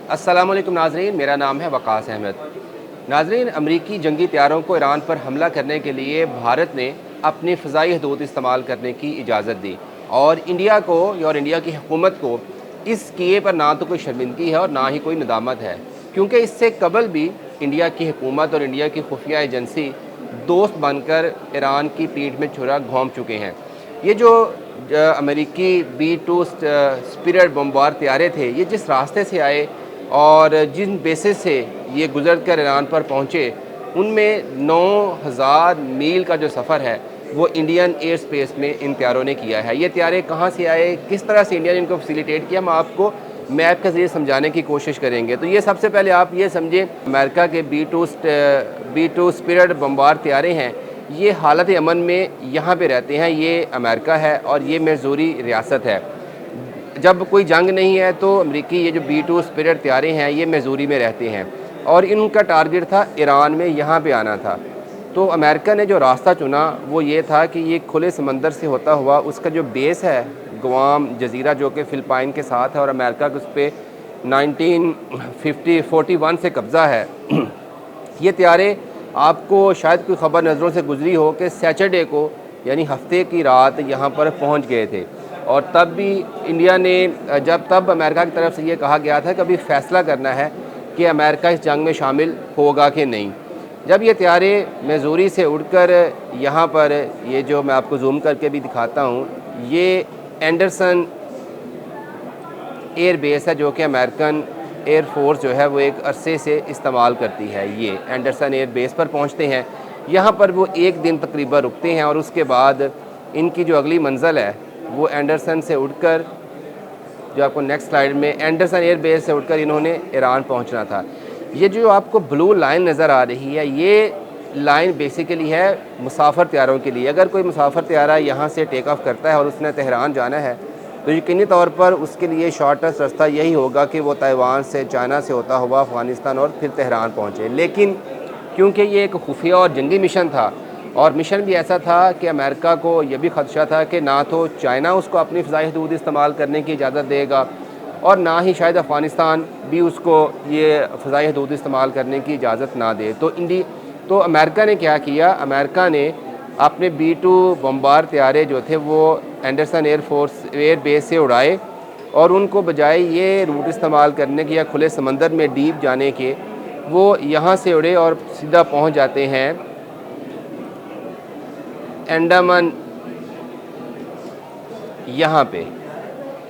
अस्सलाम वालेकुम नाज़रीन, मेरा नाम है वक़ास अहमद। नाज़रीन, अमरीकी जंगी तैयारों को ईरान पर हमला करने के लिए भारत ने अपनी फ़ज़ाई हदूद इस्तेमाल करने की इजाज़त दी और इंडिया की हुकूमत को इस किए पर ना तो कोई शर्मिंदगी है और ना ही कोई नदामत है, क्योंकि इससे कबल भी इंडिया की हुकूमत और इंडिया की खुफिया एजेंसी दोस्त बनकर ईरान की पीठ में छुरा घोंप चुके हैं। ये जो अमेरिकी B-2 स्पिरिट बमबार तैयारे थे, ये जिस रास्ते से आए और जिन बेसिस से ये गुजर कर ईरान पर पहुँचे, उनमें 9000 मील का जो सफ़र है वो इंडियन एयर स्पेस में इन तैयारों ने किया है। ये तैयारे कहाँ से आए, किस तरह से इंडिया ने इनको फैसिलिटेट किया, हम आपको मैप के ज़रिए समझाने की कोशिश करेंगे। तो ये सबसे पहले आप ये समझें, अमेरिका के B-2 स्पिरिट बमबार तैयारे हैं, ये हालत अमन में यहाँ पे रहते हैं। ये अमेरिका है और ये मिज़ूरी रियासत है। जब कोई जंग नहीं है तो अमरीकी ये जो B-2 स्पिरिट तैयारे हैं ये मिज़ूरी में रहते हैं और इनका टारगेट था ईरान में यहाँ पे आना था। तो अमेरिका ने जो रास्ता चुना वो ये था कि ये खुले समंदर से होता हुआ उसका जो बेस है गुआम जज़ीरा, जो कि फ़िलिपाइन के साथ है और अमेरिका को उस पर 1941 से कब्ज़ा है। ये तैयारे, आपको शायद कोई ख़बर नज़रों से गुजरी हो कि सैटरडे को यानी हफ्ते की रात यहाँ पर पहुँच गए थे और तब भी इंडिया ने तब अमेरिका की तरफ से ये कहा गया था कि अभी फ़ैसला करना है कि अमेरिका इस जंग में शामिल होगा कि नहीं। जब ये तैयारे मिज़ूरी से उड़कर यहाँ पर, ये जो मैं आपको जूम करके भी दिखाता हूँ, ये एंडरसन एयर बेस है जो कि अमेरिकन एयर फोर्स जो है वो एक अरसे से इस्तेमाल करती है। ये एंडरसन एयर बेस पर पहुँचते हैं, यहाँ पर वो एक दिन तकरीबन रुकते हैं और उसके बाद इनकी जो अगली मंजिल है वो एंडरसन से उड़कर, जो आपको नेक्स्ट स्लाइड में एंडरसन एयर बेस से उड़कर इन्होंने ईरान पहुंचना था। ये जो आपको ब्लू लाइन नज़र आ रही है, ये लाइन बेसिकली है मुसाफिर तैयारों के लिए। अगर कोई मुसाफिर तैयारा यहाँ से टेक ऑफ करता है और उसने तेहरान जाना है तो यकीनी तौर पर उसके लिए शॉर्टेस्ट रास्ता यही होगा कि वो ताइवान से, चाइना से होता हुआ अफ़गानिस्तान और फिर तेहरान पहुँचे। लेकिन क्योंकि ये एक खुफिया और जंगी मिशन था और मिशन भी ऐसा था कि अमेरिका को यह भी ख़दशा था कि ना तो चाइना उसको अपनी फ़ज़ाई हदूद इस्तेमाल करने की इजाज़त देगा और ना ही शायद अफ़गानिस्तान भी उसको ये फ़ज़ाई हदूद इस्तेमाल करने की इजाज़त ना दे। तो अमेरिका ने क्या किया, अमेरिका ने अपने B-2 बमबार तैयारे जो थे वो एंडरसन एयर बेस से उड़ाए और उनको बजाय ये रूट इस्तेमाल करने के या खुले समंदर में डीप जाने के, वो यहाँ से उड़े और सीधा पहुँच जाते हैं अंडमान, यहाँ पे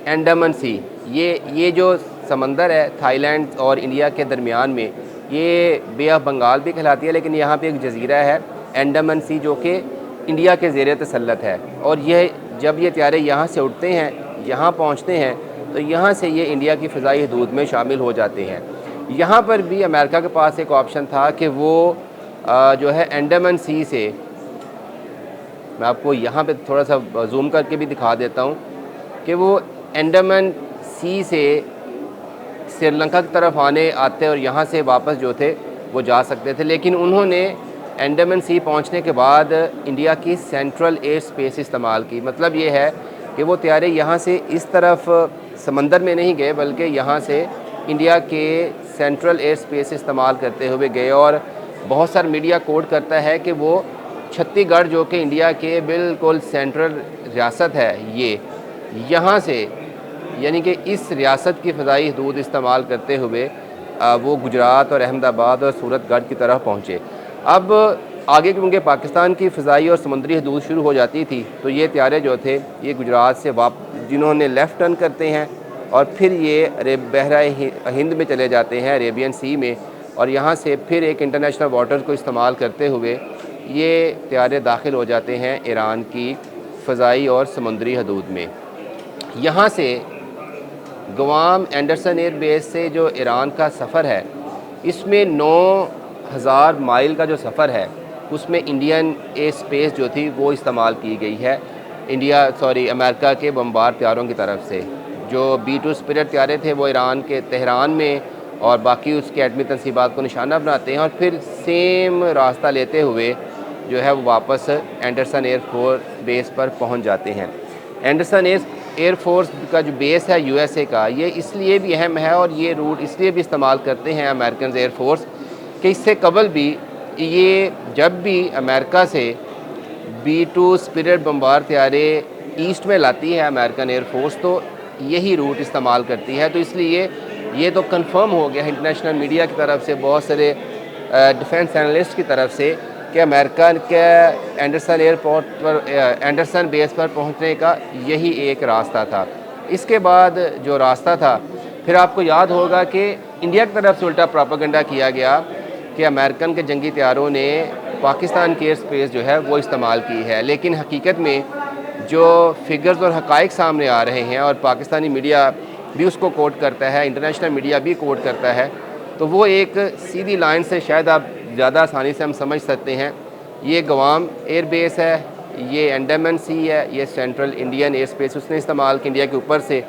अंडमान सी। ये जो समंदर है थाईलैंड और इंडिया के दरमियान में, ये बे ऑफ बंगाल भी कहलाती है, लेकिन यहाँ पे एक जजीरा है अंडमान सी जो कि इंडिया के ज़ेर तसल्लत है। और जब ये तैयारे यहाँ से उड़ते हैं, यहाँ पहुँचते हैं, तो यहाँ से ये इंडिया की फ़ज़ाई हदूद में शामिल हो जाते हैं। यहाँ पर भी अमेरिका के पास एक ऑप्शन था कि वो जो है अंडमान सी से, मैं आपको यहाँ पे थोड़ा सा जूम करके भी दिखा देता हूँ कि वो अंडमान सी से श्रीलंका की तरफ आते और यहाँ से वापस जो थे वो जा सकते थे। लेकिन उन्होंने अंडमान सी पहुँचने के बाद इंडिया की सेंट्रल एयर स्पेस इस्तेमाल की। मतलब ये है कि वो तैयारे यहाँ से इस तरफ समंदर में नहीं गए, बल्कि यहाँ से इंडिया के सेंट्रल एयर स्पेस इस्तेमाल करते हुए गए। और बहुत सारा मीडिया कोट करता है कि वो छत्तीसगढ़, जो कि इंडिया के बिल्कुल सेंट्रल रियासत है, ये यहाँ से यानी कि इस रियासत की फ़ज़ाई हदूद इस्तेमाल करते हुए वो गुजरात और अहमदाबाद और सूरतगढ़ की तरफ पहुँचे। अब आगे क्योंकि पाकिस्तान की फ़ज़ाई और समुद्री हदूद शुरू हो जाती थी, तो ये तैयारे जो थे ये गुजरात से जिन्होंने लेफ़्ट टर्न करते हैं और फिर ये बहरा हिंद में चले जाते हैं, अरेबियन सी में, और यहाँ से फिर एक इंटरनेशनल वाटर को इस्तेमाल करते हुए ये तैयारे दाखिल हो जाते हैं ईरान की फ़ज़ाई और समुद्री हदूद में। यहाँ से गुआम एंडरसन एयर बेस से जो ईरान का सफ़र है, इसमें 9000 माइल का जो सफ़र है उसमें इंडियन एयर स्पेस जो थी वो इस्तेमाल की गई है अमेरिका के बमबार तैयारों की तरफ से। जो B-2 स्पिरिट तैयारे थे वो ईरान के तेहरान में और बाकी उसके एटमी तनसीबात को निशाना बनाते हैं और फिर सेम रास्ता लेते हुए जो है वो वापस एंडरसन एयर फोर्स बेस पर पहुंच जाते हैं। एंडरसन एयरफोर्स का जो बेस है यूएसए का, ये इसलिए भी अहम है और ये रूट इसलिए भी इस्तेमाल करते हैं अमेरिकन एयरफोर्स कि इससे कबल भी ये जब भी अमेरिका से B-2 स्पिरिट बम्बार त्यारे ईस्ट में लाती है अमेरिकन एयरफोर्स, तो यही रूट इस्तेमाल करती है। तो इसलिए ये तो कंफर्म हो गया इंटरनेशनल मीडिया की तरफ से, बहुत सारे डिफेंस एनालिस्ट की तरफ से, कि अमेरिका के एंडरसन एयरपोर्ट पर एंडरसन बेस पर पहुंचने का यही एक रास्ता था। इसके बाद जो रास्ता था, फिर आपको याद होगा कि इंडिया की तरफ से उल्टा प्रोपेगेंडा किया गया कि अमेरिकन के जंगी तैयारों ने पाकिस्तान की एयर स्पेस जो है वो इस्तेमाल की है। लेकिन हकीकत में जो फिगर्स और हक़ाइक़ सामने आ रहे हैं, और पाकिस्तानी मीडिया भी उसको कोट करता है, इंटरनेशनल मीडिया भी कोट करता है, तो वो एक सीधी लाइन से शायद आप ज़्यादा आसानी से हम समझ सकते हैं। ये गवाम एयर बेस है, ये अंडमान सी है, ये सेंट्रल इंडियन एयर स्पेस उसने इस्तेमाल की इंडिया के ऊपर से,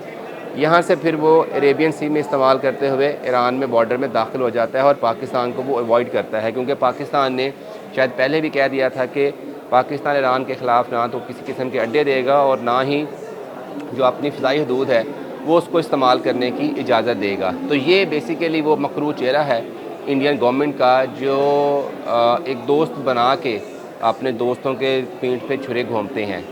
यहाँ से फिर वो अरेबियन सी में इस्तेमाल करते हुए ईरान में बॉर्डर में दाखिल हो जाता है और पाकिस्तान को वो अवॉइड करता है, क्योंकि पाकिस्तान ने शायद पहले भी कह दिया था कि पाकिस्तान ईरान के ख़िलाफ़ ना तो किसी किस्म के अड्डे देगा और ना ही जो अपनी फ़िज़ाई हदूद है वो उसको इस्तेमाल करने की इजाज़त देगा। तो ये बेसिकली वो मकरू चेहरा है इंडियन गवर्नमेंट का, जो एक दोस्त बना के अपने दोस्तों के पीठ पे छुरे घूमते हैं।